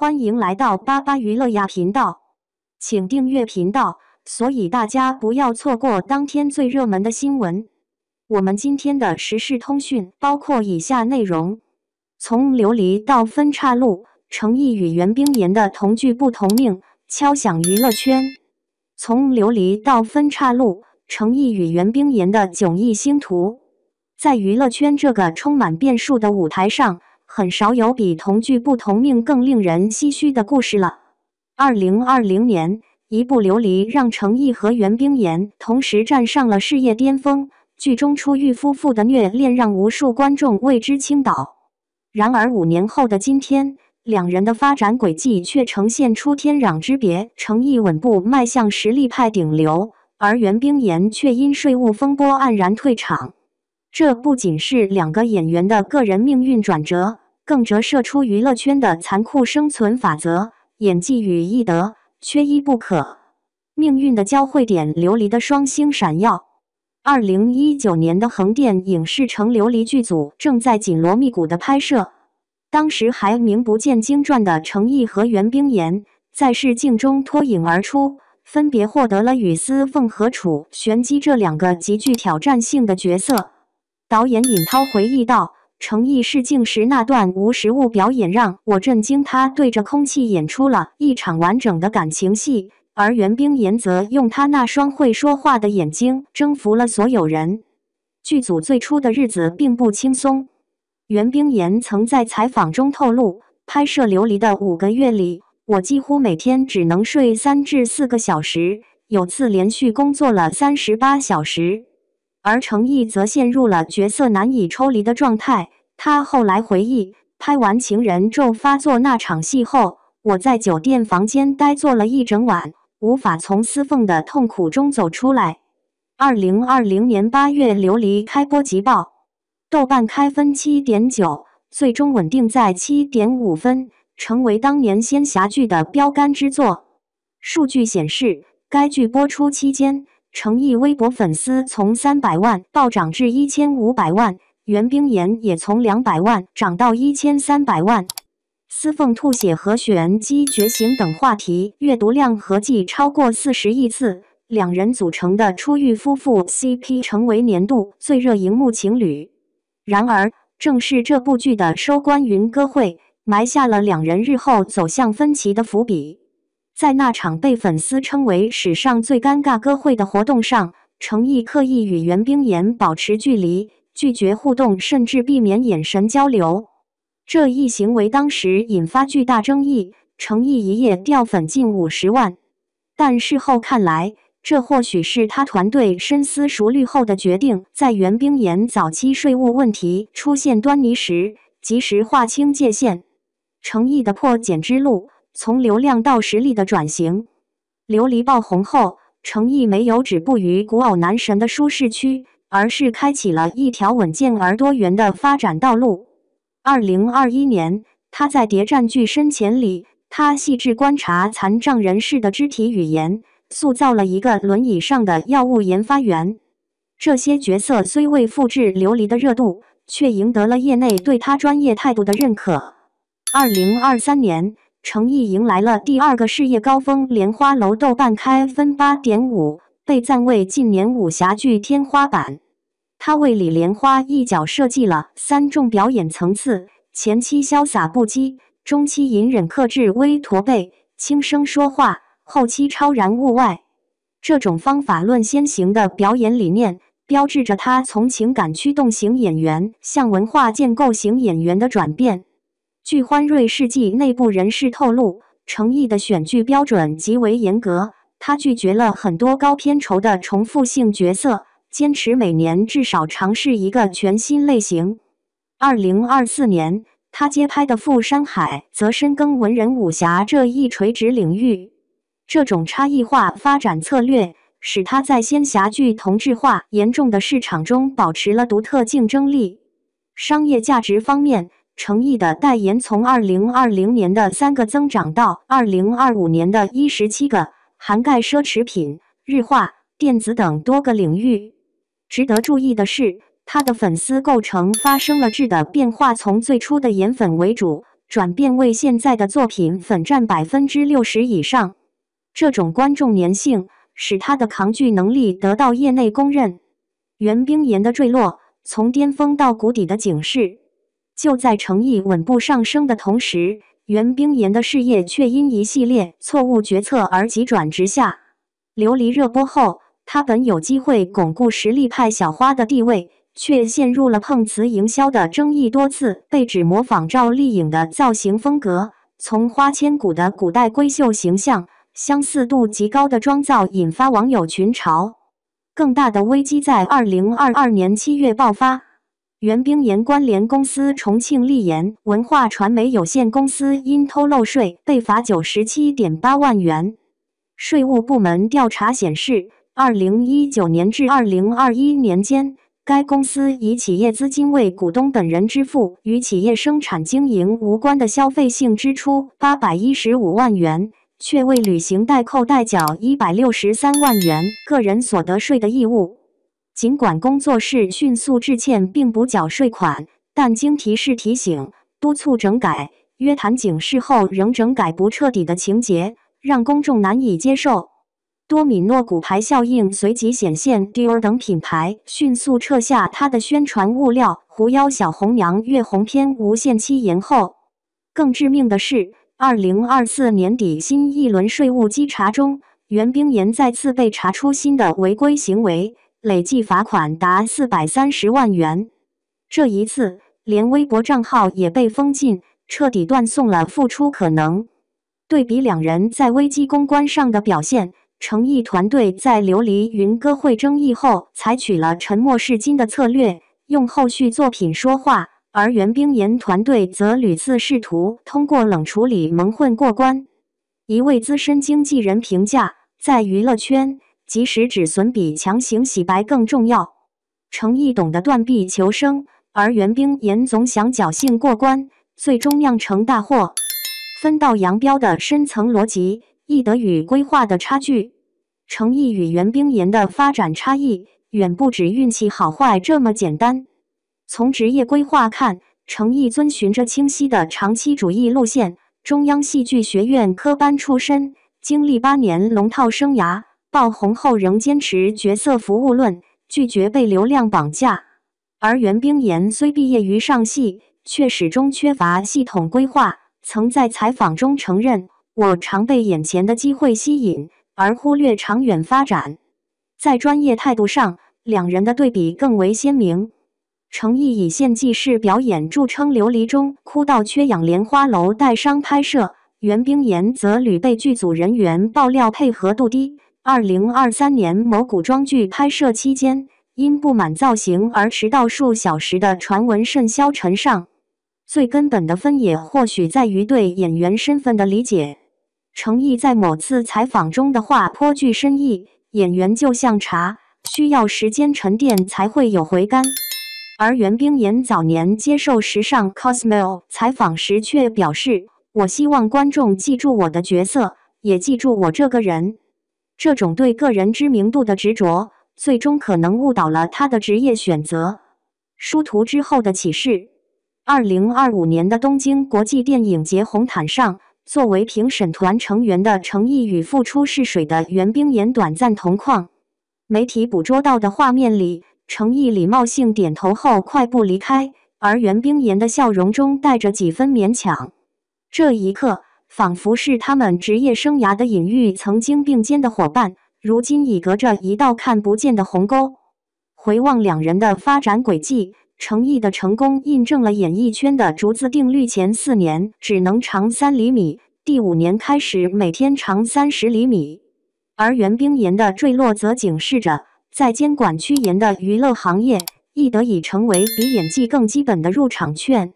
欢迎来到巴巴娱乐呀频道，请订阅频道，所以大家不要错过当天最热门的新闻。我们今天的时事通讯包括以下内容：从琉璃到分岔路，程毅与袁冰妍的同剧不同命，敲响娱乐圈。从琉璃到分岔路，程毅与袁冰妍的迥异星途。在娱乐圈这个充满变数的舞台上，很少有比同剧不同命更令人唏嘘的故事了。2020年，一部《琉璃》让程毅和袁冰妍同时站上了事业巅峰，剧中出狱夫妇的虐恋让无数观众为之倾倒。然而5年后的今天，两人的发展轨迹却呈现出天壤之别，程毅稳步迈向实力派顶流，而袁冰妍却因税务风波黯然退场。这不仅是两个演员的个人命运转折，更折射出娱乐圈的残酷生存法则：演技与艺德缺一不可。命运的交汇点，琉璃的双星闪耀。2019年的横店影视城琉璃剧组正在紧锣密鼓的拍摄，当时还名不见经传的程毅和袁冰妍在试镜中脱颖而出，分别获得了雨丝凤和楚玄机这两个极具挑战性的角色。导演尹涛回忆道，程毅试镜时那段无实物表演让我震惊，他对着空气演出了一场完整的感情戏，而袁冰妍则用他那双会说话的眼睛征服了所有人。剧组最初的日子并不轻松，袁冰妍曾在采访中透露，拍摄琉璃的5个月里，我几乎每天只能睡3至4个小时，有次连续工作了38小时。而程毅则陷入了角色难以抽离的状态。他后来回忆，拍完情人咒发作那场戏后，我在酒店房间呆坐了一整晚，无法从司凤的痛苦中走出来。2020年8月，琉璃开播即爆，豆瓣开分7.9，最终稳定在7.5分，成为当年仙侠剧的标杆之作。数据显示，该剧播出期间，程毅微博粉丝从300万暴涨至1500万，袁冰妍也从200万涨到1300万。司凤吐血和玄机觉醒等话题阅读量合计超过40亿次，两人组成的出狱夫妇 CP 成为年度最热荧幕情侣。然而，正是这部剧的收官云歌会，埋下了两人日后走向分歧的伏笔。在那场被粉丝称为史上最尴尬歌会的活动上，程毅刻意与袁冰妍保持距离，拒绝互动，甚至避免眼神交流。这一行为当时引发巨大争议，程毅一夜掉粉近50万。但事后看来，这或许是他团队深思熟虑后的决定，在袁冰妍早期税务问题出现端倪时，及时划清界限。程毅的破茧之路，从流量到实力的转型。琉璃爆红后，程毅没有止步于古偶男神的舒适区，而是开启了一条稳健而多元的发展道路。2021年，他在谍战剧《深潜》里，他细致观察残障人士的肢体语言，塑造了一个轮椅上的药物研发员。这些角色虽未复制琉璃的热度，却赢得了业内对他专业态度的认可。2023年，程毅迎来了第2个事业高峰，莲花楼豆瓣开分8.5，被赞为近年武侠剧天花板。他为李莲花一角设计了3种表演层次：前期潇洒不羁，中期隐忍克制微驼背，轻声说话，后期超然物外。这种方法论先行的表演理念，标志着他从情感驱动型演员向文化建构型演员的转变。据欢瑞世纪内部人士透露，程毅的选剧标准极为严格，他拒绝了很多高片酬的重复性角色，坚持每年至少尝试一个全新类型。2024年，他接拍的《富山海》则深耕文人武侠这一垂直领域。这种差异化发展策略，使他在仙侠剧同质化严重的市场中保持了独特竞争力。商业价值方面，程毅的代言从2020年的3个增长到2025年的17个，涵盖奢侈品、日化、电子等多个领域。值得注意的是，他的粉丝构成发生了质的变化，从最初的颜粉为主，转变为现在的作品粉占60%以上。这种观众粘性使他的抗拒能力得到业内公认。袁冰妍的坠落，从巅峰到谷底的警示。就在诚意稳步上升的同时，袁冰妍的事业却因一系列错误决策而急转直下。琉璃热播后，他本有机会巩固实力派小花的地位，却陷入了碰瓷营销的争议，多次被指模仿赵丽颖的造型风格，从花千骨的古代闺秀形象，相似度极高的妆造引发网友群嘲。更大的危机在2022年7月爆发。袁冰妍关联公司重庆丽妍文化传媒有限公司因偷漏税被罚97.8万元。税务部门调查显示，2019年至2021年间，该公司以企业资金为股东本人支付与企业生产经营无关的消费性支出815万元，却未履行代扣代缴163万元个人所得税的义务。尽管工作室迅速致歉并补缴税款，但经提示提醒、督促整改、约谈警示后仍整改不彻底的情节，让公众难以接受。多米诺骨牌效应随即显现 ，Dior 等品牌迅速撤下它的宣传物料，狐妖小红娘月红篇无限期延后。更致命的是，2024年底新一轮税务稽查中，袁冰妍再次被查出新的违规行为。累计罚款达430万元。这一次，连微博账号也被封禁，彻底断送了复出可能。对比两人在危机公关上的表现，诚意团队在琉璃云歌会争议后，采取了沉默是金的策略，用后续作品说话；而袁冰妍团队则屡次试图通过冷处理蒙混过关。一位资深经纪人评价，在娱乐圈，及时止损比强行洗白更重要。诚意懂得断臂求生，而袁冰妍总想侥幸过关，最终酿成大祸。分道扬镳的深层逻辑，亦德与规划的差距。诚意与袁冰妍的发展差异，远不止运气好坏这么简单。从职业规划看，诚意遵循着清晰的长期主义路线，中央戏剧学院科班出身，经历8年龙套生涯。爆红后仍坚持角色服务论，拒绝被流量绑架。而袁冰妍虽毕业于上戏，却始终缺乏系统规划。曾在采访中承认：“我常被眼前的机会吸引，而忽略长远发展。”在专业态度上，两人的对比更为鲜明。诚意以献技式表演著称，琉璃中哭到缺氧莲花楼带伤拍摄；袁冰妍则屡被剧组人员爆料配合度低。2023年某古装剧拍摄期间，因不满造型而迟到数小时的传闻甚嚣尘上。最根本的分野或许在于对演员身份的理解。诚意在某次采访中的话颇具深意：“演员就像茶，需要时间沉淀才会有回甘。”而袁冰妍早年接受时尚 Cosmo 采访时却表示：“我希望观众记住我的角色，也记住我这个人。”这种对个人知名度的执着，最终可能误导了他的职业选择。殊途之后的启示。2025年的东京国际电影节红毯上，作为评审团成员的诚意与复出试水的袁冰妍短暂同框。媒体捕捉到的画面里，诚意礼貌性点头后快步离开，而袁冰妍的笑容中带着几分勉强。这一刻，仿佛是他们职业生涯的隐喻，曾经并肩的伙伴，如今已隔着一道看不见的鸿沟。回望两人的发展轨迹，诚意的成功印证了演艺圈的竹子定律：前4年只能长3厘米，第5年开始每天长30厘米。而袁冰妍的坠落则警示着，在监管趋严的娱乐行业，亦得以成为比演技更基本的入场券。